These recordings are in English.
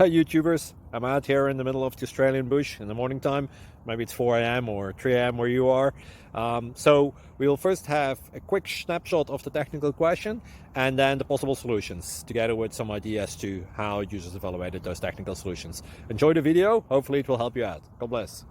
Hi YouTubers, I'm out here in the middle of the Australian bush in the morning time. Maybe it's 4 a.m. or 3 a.m. where you are. So we will first have a quick snapshot of the technical question and then the possible solutions, together with some ideas to how users evaluated those technical solutions. Enjoy the video, hopefully it will help you out. God bless.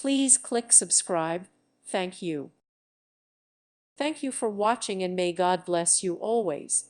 Please click subscribe. Thank you. Thank you for watching and may God bless you always.